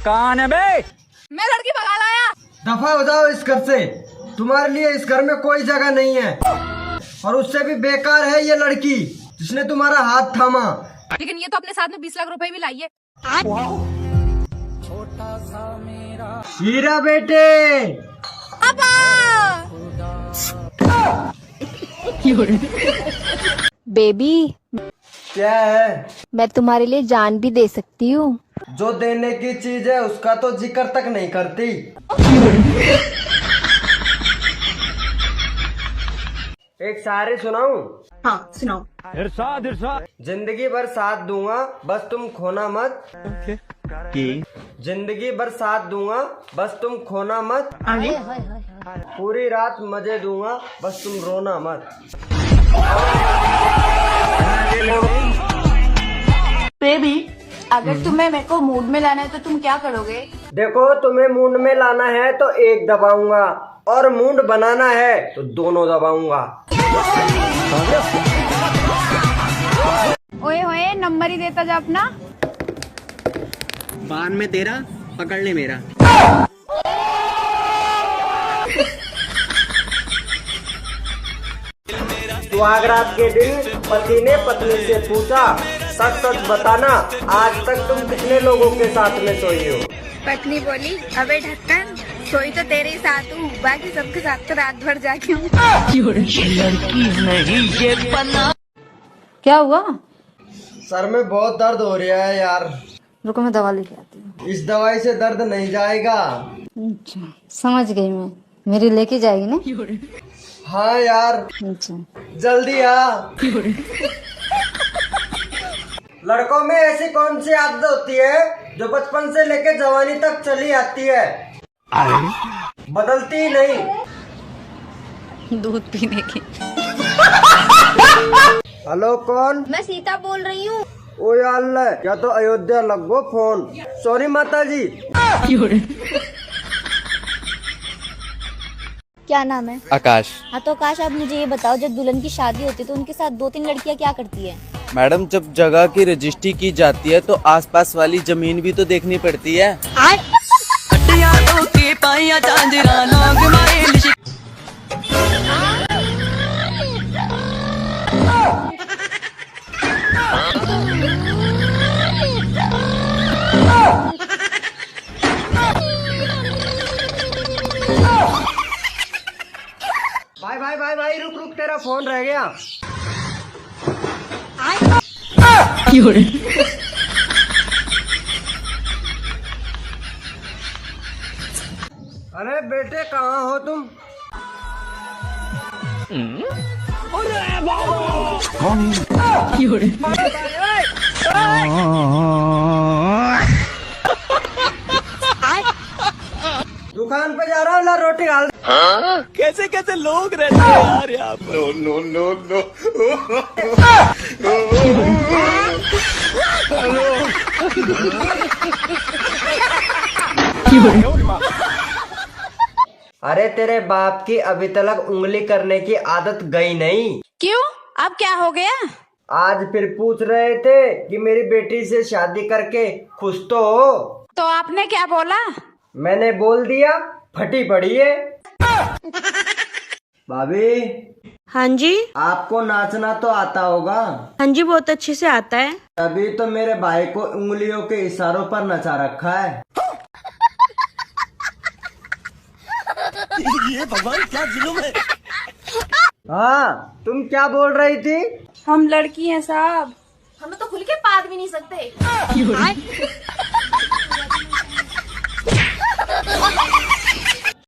कौन है बे? मैं लड़की भगा लाया। दफा हो जाओ इस घर से, तुम्हारे लिए इस घर में कोई जगह नहीं है। और उससे भी बेकार है ये लड़की जिसने तुम्हारा हाथ थामा। लेकिन ये तो अपने साथ में 20 लाख रुपए भी लाई है। हीरा बेटे, बेबी, क्या है? मैं तुम्हारे लिए जान भी दे सकती हूँ। जो देने की चीज है उसका तो जिक्र तक नहीं करती। एक शायरी सुनाऊं? हाँ सुनाओ। इरशाद इरशाद। जिंदगी भर साथ दूंगा बस तुम खोना मत। जिंदगी भर साथ दूंगा बस तुम खोना मत। आगे पूरी रात मजे दूंगा बस तुम रोना मत। बेबी, अगर तुम्हें मेरे को मूड में लाना है तो तुम क्या करोगे? देखो, तुम्हें मूड में लाना है तो एक दबाऊंगा और मूड बनाना है तो दोनों दबाऊंगा। ओए होए, नंबर ही देता जा अपना। बान में तेरा, पकड़ ले मेरा। सुहागरात के दिन पति ने पत्नी से पूछा, सच सच बताना आज तक तुम कितने लोगों के साथ में सोई हो? पत्नी बोली, अबे ढक्कन, सोई तो तेरे ही साथ हूँ, बाकी सबके साथ तो रात भर जागी हूँ। क्या हुआ? सर में बहुत दर्द हो रहा है यार। रुको, मैं दवा लेके आती हूँ। इस दवाई से दर्द नहीं जाएगा। अच्छा, समझ गई मैं। मेरी लेके जाएगी ना? हाँ यार, अच्छा, जल्दी आ। लड़कों में ऐसी कौन सी आदत होती है जो बचपन से लेकर जवानी तक चली आती है, बदलती ही नहीं? दूध पीने की। हेलो, कौन? मैं सीता बोल रही हूँ। ओ या अल्लाह, क्या तो अयोध्या लगो फोन। सॉरी माता जी। क्या नाम है? आकाश। हाँ तो आकाश, आप मुझे ये बताओ, जब दुल्हन की शादी होती है तो उनके साथ 2-3 लड़कियाँ क्या करती है? मैडम, जब जगह की रजिस्ट्री की जाती है तो आसपास वाली जमीन भी तो देखनी पड़ती है। भाई भाई भाई भाई, रुक रुक, तेरा फोन रह गया। अरे बेटे, कहाँ हो तुम? दुकान पे जा रहा हूँ, ला रोटी डाल। कैसे कैसे लोग रहते हैं यार यहाँ पर। No no no no. अरे तेरे बाप की अभी तक उंगली करने की आदत गई नहीं। क्यों? अब क्या हो गया? आज फिर पूछ रहे थे कि मेरी बेटी से शादी करके खुश तो हो। तो आपने क्या बोला? मैंने बोल दिया, फटी पड़ी है। भाभी। हाँ जी। आपको नाचना तो आता होगा? हाँ जी, बहुत अच्छे से आता है। तभी तो मेरे भाई को उंगलियों के इशारों पर नचा रखा है। ये भगवान, क्या जुल्म है। हाँ, तुम क्या बोल रही थी? हम लड़की हैं साहब। हमें तो खुल के पाद भी नहीं सकते।